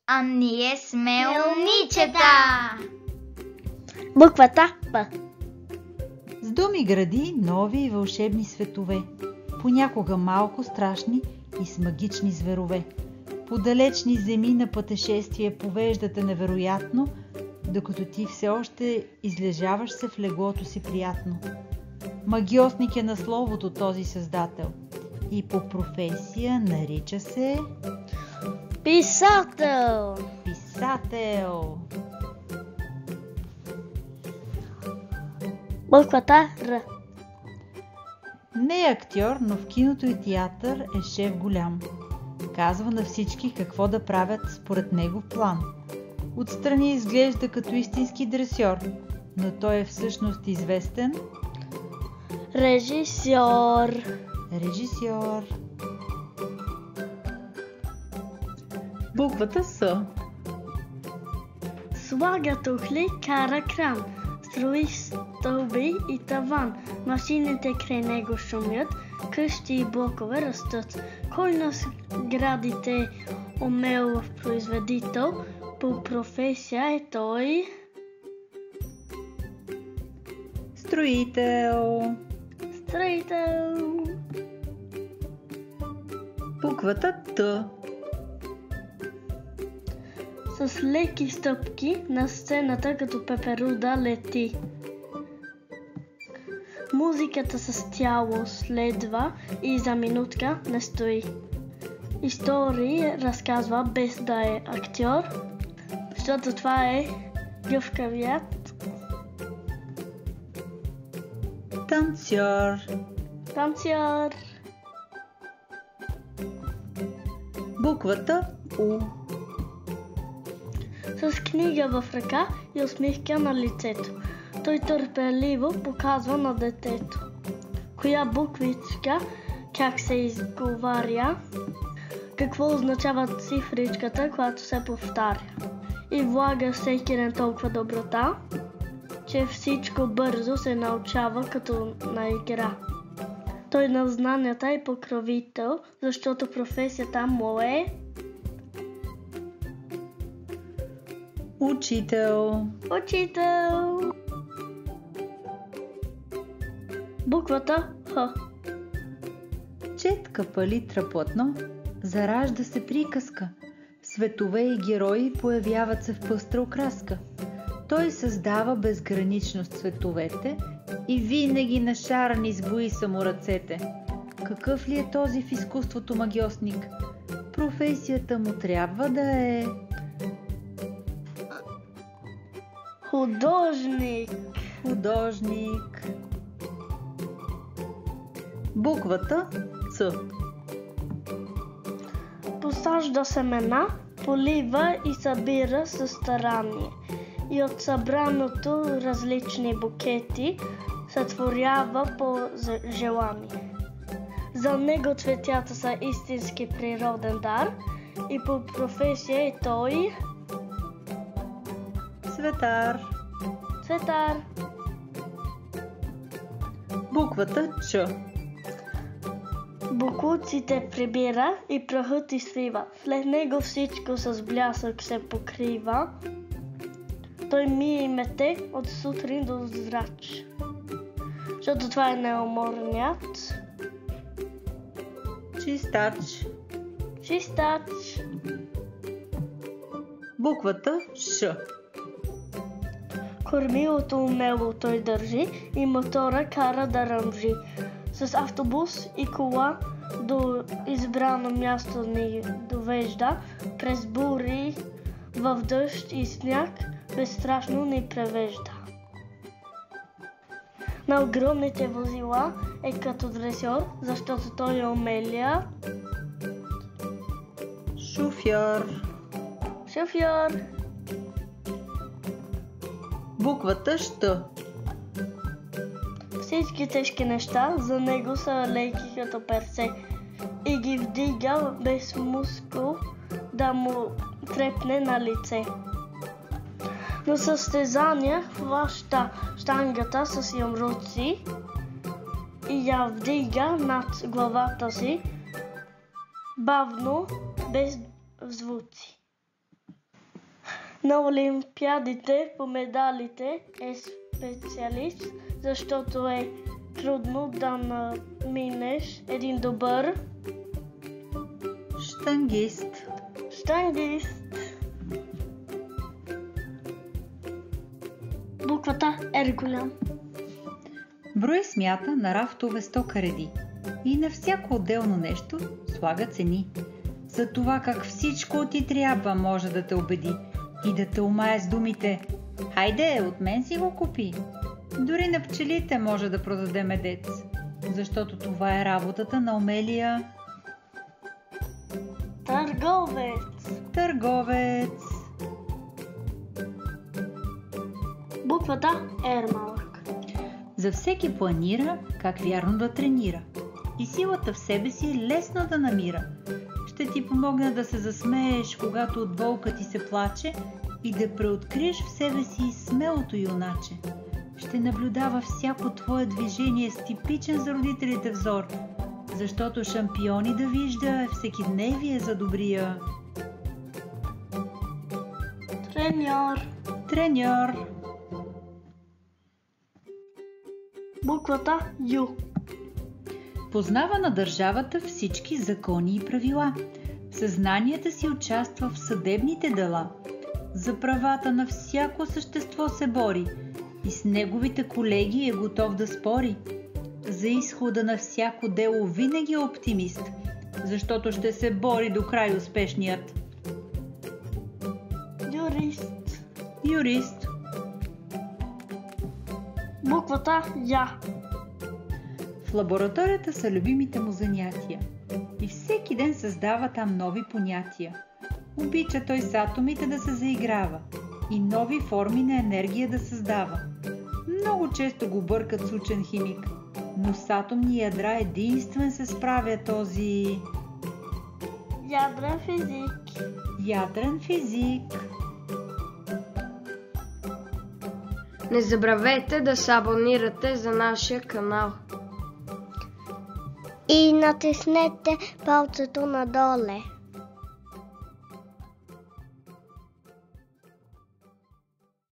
А ние сме умничета! Буквата П. С думи гради нови и вълшебни светове, понякога малко страшни и с магични зверове. По далечни земи на пътешествие повеждате невероятно, докато ти все още излежаваш се в леглото си приятно. Магиосник е на словото този създател и по професия нарича се Писател. писател. Буквата Р. Не е актьор, но в киното и театър е шеф голям. Казва на всички какво да правят според него план. Отстрани изглежда като истински дресьор, но той е всъщност известен Режисьор. режисьор. Буквата С. Слага тухли, кара кран. Строи стълби и таван. Машините край него шумят, къщи и блокове растат. Кой на сградите умел производител, по професия е той Строител. строител. Буквата Т. С леки стъпки на сцената като пеперуда лети. Музиката с тяло следва и за минутка не стои. Истории разказва без да е актьор, защото това е гъвкавият Танцор. танцор. Буквата У. С книга в ръка и усмивка на лицето. Той търпеливо показва на детето коя буквичка как се изговаря, какво означава цифричката, която се повтаря. И влага всеки ден толкова доброта, че всичко бързо се научава като на игра. Той на знанията е покровител, защото професията му е Учител. учител. Буквата Х. Четка палитра платно, заражда се приказка. Светове и герои появяват се в пъстра окраска. Той създава безграничност световете и винаги нашарани с бои са му ръцете. Какъв ли е този в изкуството магиосник? Професията му трябва да е Художник. художник. Буквата Ц. Посажда семена, полива и събира със старание. И от събраното различни букети сътворява по желание. За него цветята са истински природен дар и по професия е той Цветар. цветар. Буквата Ч. Букуците прибира и прахът изсвива. След него всичко с блясък се покрива. Той мие и мете от сутрин до зрач. Защото това е неуморният Чистач. чистач. Буквата Ш. Кормилото умело той държи и мотора кара да ръмжи. С автобус и кола до избрано място ни довежда. През бури, в дъжд и сняг безстрашно ни превежда. На огромните возила е като дресьор, защото той е умелия Шофьор. шофьор. Буквата Щ. Всички тежки неща за него са леки като перце и ги вдига без мускул да му трепне на лице. На състезания хваща щангата с юмруци и я вдига над главата си бавно, без звуци. На олимпиадите по медалите е специалист, защото е трудно да наминеш един добър щангист. Буквата Р голям. Брой смята на рафтове 100 кареди и на всяко отделно нещо слага цени. За това как всичко ти трябва може да те убеди и да те умае с думите: хайде, от мен си го купи. Дори на пчелите може да продаде медец, защото това е работата на умелия търговец. Буквата Р малък. За всеки планира как вярно да тренира и силата в себе си лесно да намира. Ще ти помогне да се засмееш, когато от болка ти се плаче, и да преоткриеш в себе си смелото юначе. Ще наблюдава всяко твое движение с типичен за родителите взор, защото шампиони да вижда е всекидневие за добрия треньор. Буквата Ю. Познава на държавата всички закони и правила. В съзнанията си участва в съдебните дела. За правата на всяко същество се бори и с неговите колеги е готов да спори. За изхода на всяко дело винаги е оптимист, защото ще се бори до край успешният юрист. Буквата Я. В лабораторията са любимите му занятия и всеки ден създава там нови понятия. Обича той с атомите да се заиграва и нови форми на енергия да създава. Много често го бъркат с учен химик, но с атомни ядра единствен се справя този ядрен физик. Не забравяйте да се абонирате за нашия канал. И натиснете палцето надоле.